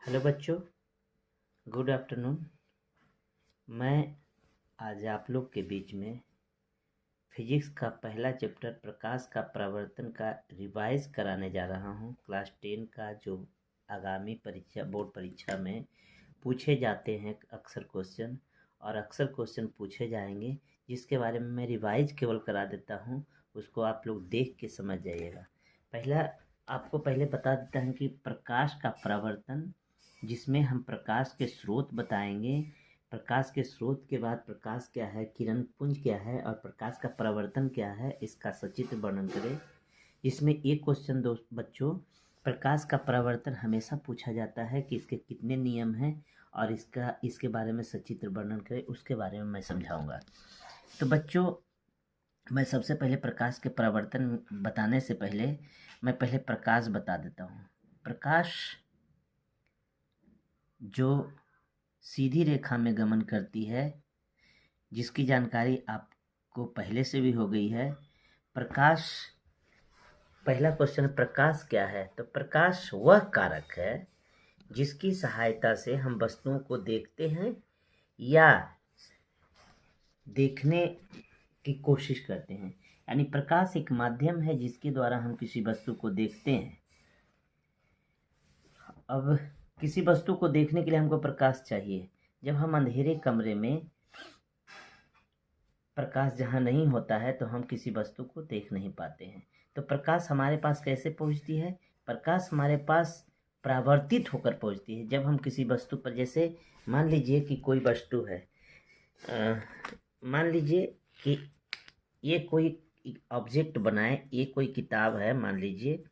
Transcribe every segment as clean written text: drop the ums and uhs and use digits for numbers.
Hello बच्चों, good afternoon. मैं आज आप लोग के बीच में फिजिक्स का पहला चैप्टर प्रकाश का परावर्तन का रिवाइज कराने जा रहा हूं। क्लास 10 का जो आगामी परीक्षा बोर्ड परीक्षा में पूछे जाते हैं अक्सर क्वेश्चन, और अक्सर क्वेश्चन पूछे जाएंगे जिसके बारे में मैं रिवाइज केवल करा देता हूं, उसको आप लोग देख के समझ जाइएगा। आपको पहले बता देता हूं कि प्रकाश का परावर्तन, जिसमें हम प्रकाश के स्रोत बताएंगे, प्रकाश के स्रोत के बाद प्रकाश क्या है, किरण पुंज क्या है और प्रकाश का परावर्तन क्या है, इसका सचित्र वर्णन करें। इसमें एक क्वेश्चन दोस्त बच्चों, प्रकाश का परावर्तन हमेशा पूछा जाता है कि इसके कितने नियम हैं और इसके बारे में सचित्र वर्णन करें, उसके बारे में मैं समझाऊंगा। तो बच्चों, मैं सबसे पहले प्रकाश के परावर्तन बताने से पहले मैं पहले प्रकाश बता देता हूँ। प्रकाश जो सीधी रेखा में गमन करती है, जिसकी जानकारी आपको पहले से भी हो गई है। प्रकाश, पहला क्वेश्चन, प्रकाश क्या है? तो प्रकाश वह कारक है जिसकी सहायता से हम वस्तुओं को देखते हैं या देखने की कोशिश करते हैं। यानी प्रकाश एक माध्यम है जिसके द्वारा हम किसी वस्तु को देखते हैं। अब किसी वस्तु को देखने के लिए हमको प्रकाश चाहिए। जब हम अंधेरे कमरे में, प्रकाश जहाँ नहीं होता है, तो हम किसी वस्तु को देख नहीं पाते हैं। तो प्रकाश हमारे पास कैसे पहुँचती है? प्रकाश हमारे पास परावर्तित होकर पहुँचती है। जब हम किसी वस्तु पर, जैसे मान लीजिए कि कोई वस्तु है, मान लीजिए कि ये कोई ऑब्जेक्ट बनाए, ये कोई किताब है मान लीजिए,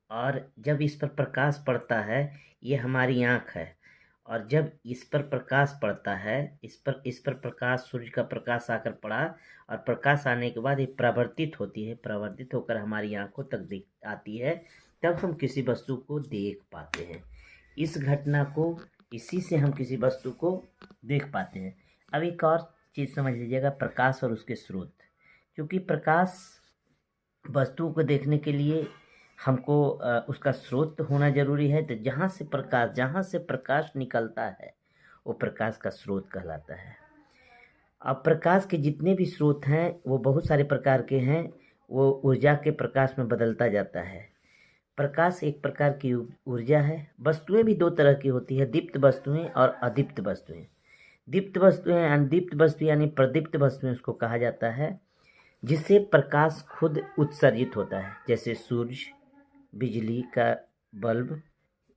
और जब इस पर प्रकाश पड़ता है, ये हमारी आँख है, और जब इस पर प्रकाश पड़ता है, इस पर प्रकाश, सूर्य का प्रकाश आकर पड़ा, और प्रकाश आने के बाद ये परावर्तित होती है, परावर्तित होकर हमारी आंखों तक दिख आती है, तब हम किसी वस्तु को देख पाते हैं। इस घटना को, इसी से हम किसी वस्तु को देख पाते हैं। अब एक और चीज़ समझ लीजिएगा, प्रकाश और उसके स्रोत। क्योंकि प्रकाश, वस्तुओं को देखने के लिए हमको उसका स्रोत होना जरूरी है। तो जहाँ से प्रकाश निकलता है, वो प्रकाश का स्रोत कहलाता है। अब प्रकाश के जितने भी स्रोत हैं वो बहुत सारे प्रकार के हैं, वो ऊर्जा के प्रकाश में बदलता जाता है। प्रकाश एक प्रकार की ऊर्जा है। वस्तुएं भी दो तरह की होती है, दीप्त वस्तुएं और अदीप्त वस्तुएं। दीप्त वस्तुएं, अदीप्त वस्तु यानी प्रदीप्त वस्तुएं उसको कहा जाता है, जिससे प्रकाश खुद उत्सर्जित होता है। जैसे सूर्य, बिजली का बल्ब,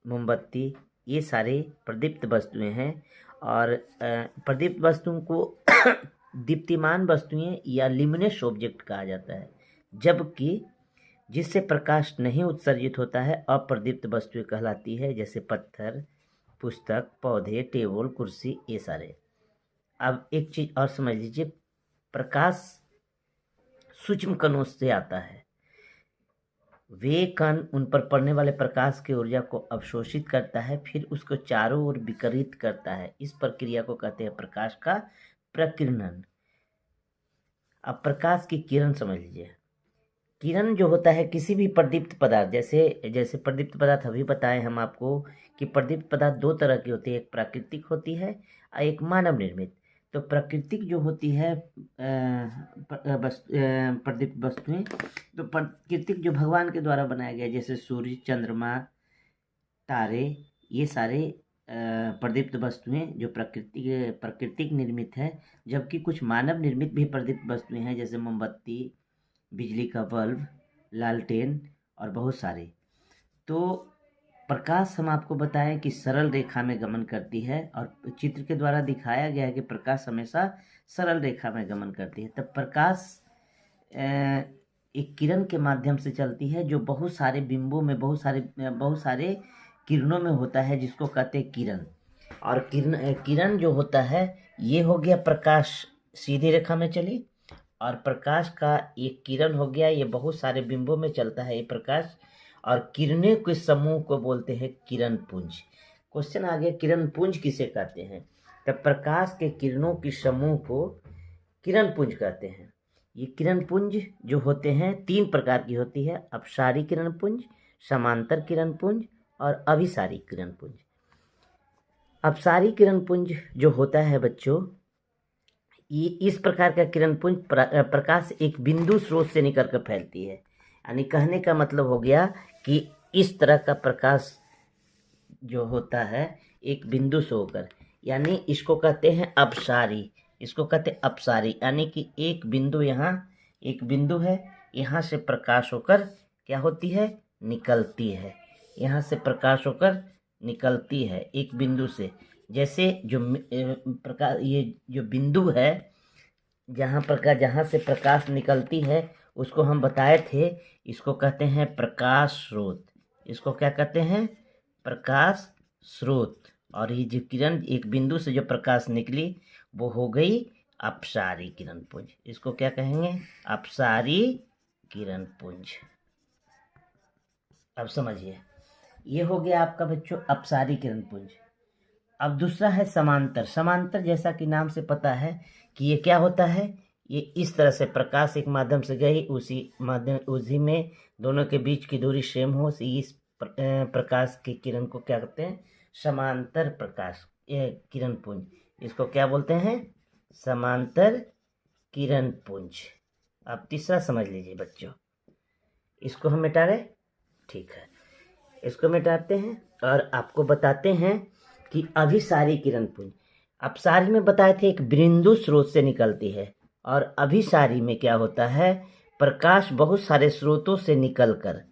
मोमबत्ती, ये सारे प्रदीप्त वस्तुएं हैं। और प्रदीप्त वस्तुओं को दीप्तिमान वस्तुएं या लिमिनेस ऑब्जेक्ट कहा जाता है। जबकि जिससे प्रकाश नहीं उत्सर्जित होता है, अप्रदीप्त वस्तुएं कहलाती है, जैसे पत्थर, पुस्तक, पौधे, टेबल, कुर्सी, ये सारे। अब एक चीज और समझ लीजिए, प्रकाश सूक्ष्म कणों से आता है। वे कण उन पर पड़ने वाले प्रकाश की ऊर्जा को अवशोषित करता है, फिर उसको चारों ओर विकिरित करता है। इस प्रक्रिया को कहते हैं प्रकाश का प्रकीर्णन। अब प्रकाश की किरण समझ लीजिए। किरण जो होता है किसी भी प्रदीप्त पदार्थ, जैसे प्रदीप्त पदार्थ अभी बताए हम आपको कि प्रदीप्त पदार्थ दो तरह की होती है, एक प्राकृतिक होती है और एक मानव निर्मित। तो प्राकृतिक जो होती है प्रदीप्त वस्तुएं, तो प्राकृतिक जो भगवान के द्वारा बनाया गया, जैसे सूर्य, चंद्रमा, तारे, ये सारे प्रदीप्त वस्तुएं जो प्राकृतिक निर्मित है। जबकि कुछ मानव निर्मित भी प्रदीप्त वस्तुएं हैं, जैसे मोमबत्ती, बिजली का बल्ब, लालटेन और बहुत सारे। तो प्रकाश हम आपको बताएं कि सरल रेखा में गमन करती है, और चित्र के द्वारा दिखाया गया है कि प्रकाश हमेशा सरल रेखा में गमन करती है। तब प्रकाश एक किरण के माध्यम से चलती है, जो बहुत सारे बिंबों में, बहुत सारे किरणों में होता है, जिसको कहते हैं किरण। और किरण जो होता है, ये हो गया प्रकाश सीधी रेखा में चली, और प्रकाश का एक किरण हो गया, ये बहुत सारे बिंबों में चलता है ये प्रकाश, और किरणें के समूह को बोलते हैं किरण पुंज। क्वेश्चन आ गया, किरण पुंज किसे कहते हैं? तब प्रकाश के किरणों के समूह को किरण पुंज कहते हैं। ये किरण पुंज जो होते हैं तीन प्रकार की होती है, अपसारी किरण पुंज, समांतर किरण पुंज और अभिसारी किरण पुंज। अपसारी किरण पुंज जो होता है बच्चों, ये इस प्रकार का किरण पुंज प्रकाश एक बिंदु स्रोत से निकल कर फैलती है। यानी कहने का मतलब हो गया कि इस तरह का प्रकाश जो होता है एक बिंदु से होकर, यानी इसको कहते हैं अपसारी। इसको कहते हैं अपसारी, यानी कि एक बिंदु, यहाँ एक बिंदु है, यहाँ से प्रकाश होकर क्या होती है, निकलती है। यहाँ से प्रकाश होकर निकलती है एक बिंदु से। जैसे जो प्रकाश, ये जो बिंदु है जहाँ से प्रकाश निकलती है उसको हम बताए थे, इसको कहते हैं प्रकाश स्रोत। इसको क्या कहते हैं, प्रकाश स्रोत। और ये जो किरण एक बिंदु से जो प्रकाश निकली वो हो गई अपसारी किरण पुंज। इसको क्या कहेंगे, अपसारी किरण पुंज। अब समझिए, ये हो गया आपका बच्चों अपसारी किरण पुंज। अब दूसरा है समांतर। समांतर जैसा कि नाम से पता है कि ये क्या होता है, ये इस तरह से प्रकाश एक माध्यम से गई, उसी में दोनों के बीच की दूरी सेम हो, इस प्रकाश की किरण को क्या कहते हैं, समांतर प्रकाश किरण पुंज। इसको क्या बोलते हैं, समांतर किरण पुंज। अब तीसरा समझ लीजिए बच्चों, इसको हम मिटा रहे, ठीक है, इसको मिटाते हैं और आपको बताते हैं कि अभिसारी किरण पुंज। अपसारी में बताए थे एक बिंदु स्रोत से निकलती है, और अभिसारी में क्या होता है, प्रकाश बहुत सारे स्रोतों से निकलकर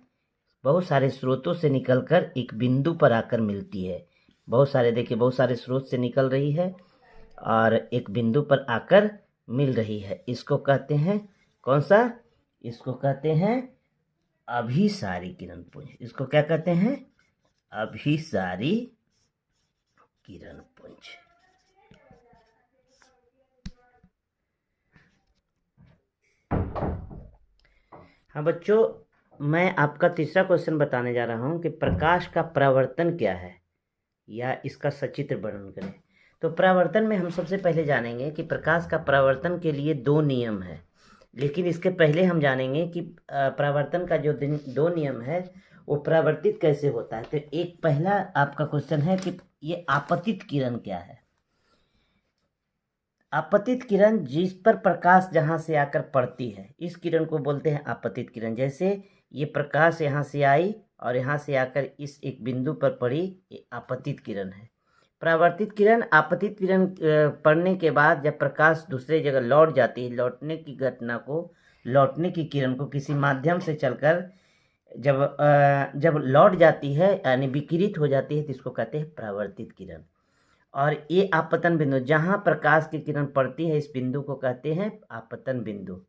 एक बिंदु पर आकर मिलती है। बहुत सारे, देखिए बहुत सारे स्रोत से निकल रही है और एक बिंदु पर आकर मिल रही है। इसको कहते हैं कौन सा, इसको कहते हैं अभिसारी किरण पुंज। इसको क्या कहते हैं, अभिसारी किरण पुंज। हाँ बच्चों, मैं आपका तीसरा क्वेश्चन बताने जा रहा हूँ कि प्रकाश का परावर्तन क्या है, या इसका सचित्र वर्णन करें। तो परावर्तन में हम सबसे पहले जानेंगे कि प्रकाश का परावर्तन के लिए दो नियम है। लेकिन इसके पहले हम जानेंगे कि परावर्तन का जो दो नियम है वो परावर्तित कैसे होता है। तो एक पहला आपका क्वेश्चन है कि ये आपतित किरण क्या है। आपतित किरण, जिस पर प्रकाश जहाँ से आकर पड़ती है, इस किरण को बोलते हैं आपतित किरण। जैसे ये प्रकाश यहाँ से आई और यहाँ से आकर इस एक बिंदु पर पड़ी, ये आपतित किरण है। परावर्तित किरण, आपतित किरण पड़ने के बाद जब प्रकाश दूसरे जगह लौट जाती है, लौटने की घटना को, लौटने की किरण को किसी माध्यम से चलकर जब लौट जाती है यानी विकिरित हो जाती है, तो इसको कहते हैं परावर्तित किरण। और ये आपतन बिंदु, जहाँ प्रकाश की किरण पड़ती है, इस बिंदु को कहते हैं आपतन बिंदु।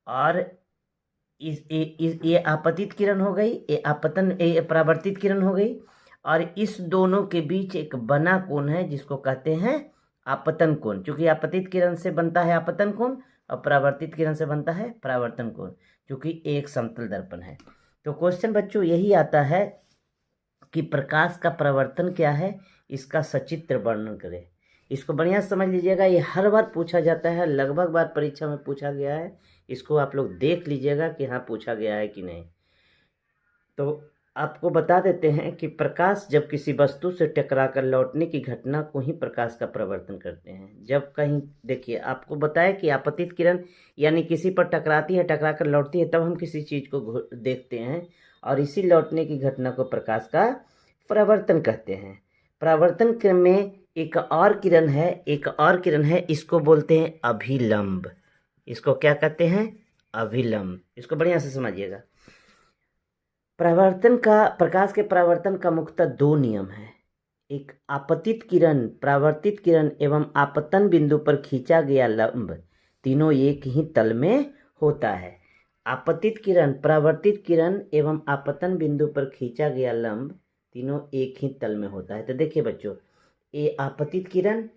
और ये आपतित किरण हो गई, ये परावर्तित किरण हो गई। और इस दोनों के बीच एक बना कोण है जिसको कहते हैं आपतन कोण। क्योंकि आपतित किरण से बनता है आपतन कोण और परावर्तित किरण से बनता है परावर्तन कोण, क्योंकि एक समतल दर्पण है। तो क्वेश्चन बच्चों यही आता है कि प्रकाश का परावर्तन क्या है, इसका सचित्र वर्णन करें। इसको बढ़िया समझ लीजिएगा, ये हर बार पूछा जाता है, लगभग बार परीक्षा में पूछा गया है। इसको आप लोग देख लीजिएगा कि हाँ पूछा गया है कि नहीं। तो आपको बता देते हैं कि प्रकाश जब किसी वस्तु से टकराकर लौटने की घटना को ही प्रकाश का परावर्तन करते हैं। जब कहीं, देखिए आपको बताया कि आपतित किरण यानी किसी पर टकराती है, टकराकर लौटती है, तब हम किसी चीज़ को देखते हैं, और इसी लौटने की घटना को प्रकाश का परावर्तन कहते हैं। परावर्तन क्रम में एक और किरण है, इसको बोलते हैं अभिलंब। इसको क्या कहते हैं, अभिलंब। इसको बढ़िया से समझिएगा। प्रकाश के परावर्तन का मुख्यतः दो नियम है। एक आपतित किरण, परावर्तित किरण एवं आपतन बिंदु पर खींचा गया लंब, तीनों एक ही तल में होता है। आपतित किरण, परावर्तित किरण एवं आपतन बिंदु पर खींचा गया लंब, तीनों एक ही तल में होता है। तो देखिए बच्चों, ये आपतित किरण,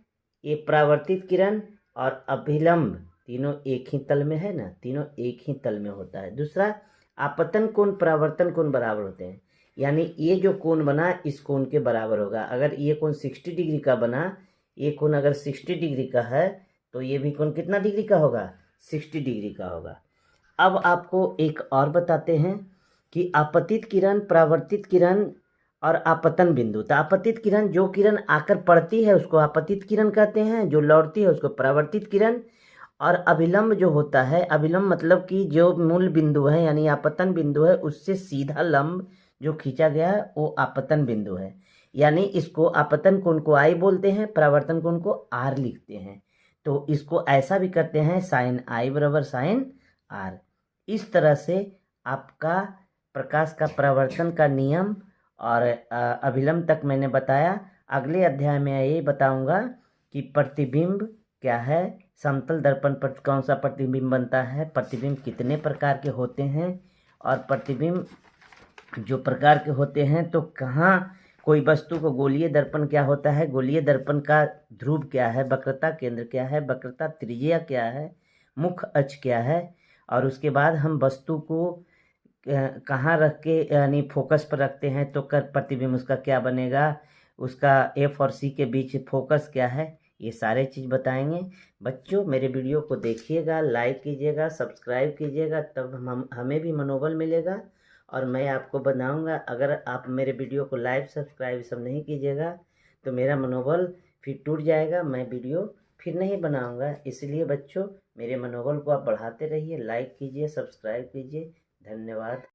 ये परावर्तित किरण और अभिलंब तीनों एक ही तल में है ना, तीनों एक ही तल में होता है। दूसरा, आपतन कोण परावर्तन कोण बराबर होते हैं, यानी ये जो कोण बना इस कोण के बराबर होगा। अगर ये कोण 60 डिग्री का बना, ये कोण अगर 60 डिग्री का है, तो ये भी कोण कितना डिग्री का होगा, 60 डिग्री का होगा। अब आपको एक और बताते हैं कि आपतित किरण, परावर्तित किरण और आपतन बिंदु। तो आपतित किरण, जो किरण आकर पड़ती है उसको आपतित किरण कहते हैं, जो लौटती है उसको परावर्तित किरण। और अभिलंब जो होता है, अभिलंब मतलब कि जो मूल बिंदु है यानी आपतन बिंदु है उससे सीधा लंब जो खींचा गया है वो आपतन बिंदु है। यानी इसको आपतन कोण को आई बोलते हैं, परावर्तन कोण को आर लिखते हैं। तो इसको ऐसा भी करते हैं साइन आई बराबर साइन आर। इस तरह से आपका प्रकाश का परावर्तन का नियम और अभिलंब तक मैंने बताया। अगले अध्याय में यही बताऊंगा कि प्रतिबिंब क्या है, समतल दर्पण पर कौन सा प्रतिबिंब बनता है, प्रतिबिंब कितने प्रकार के होते हैं, और प्रतिबिंब जो प्रकार के होते हैं तो कहाँ कोई वस्तु को गोलीय दर्पण क्या होता है, गोलीय दर्पण का ध्रुव क्या है, वक्रता केंद्र क्या है, वक्रता त्रिज्या क्या है, मुख्य अक्ष क्या है, और उसके बाद हम वस्तु को कहाँ रख के यानी फोकस पर रखते हैं तो कर प्रतिबिंब उसका क्या बनेगा, उसका एफ और सी के बीच फोकस क्या है, ये सारे चीज़ बताएंगे। बच्चों मेरे वीडियो को देखिएगा, लाइक कीजिएगा, सब्सक्राइब कीजिएगा, तब हमें भी मनोबल मिलेगा और मैं आपको बनाऊंगा। अगर आप मेरे वीडियो को लाइक सब्सक्राइब सब नहीं कीजिएगा तो मेरा मनोबल फिर टूट जाएगा, मैं वीडियो फिर नहीं बनाऊंगा। इसलिए बच्चों मेरे मनोबल को आप बढ़ाते रहिए, लाइक कीजिए, सब्सक्राइब कीजिए। धन्यवाद।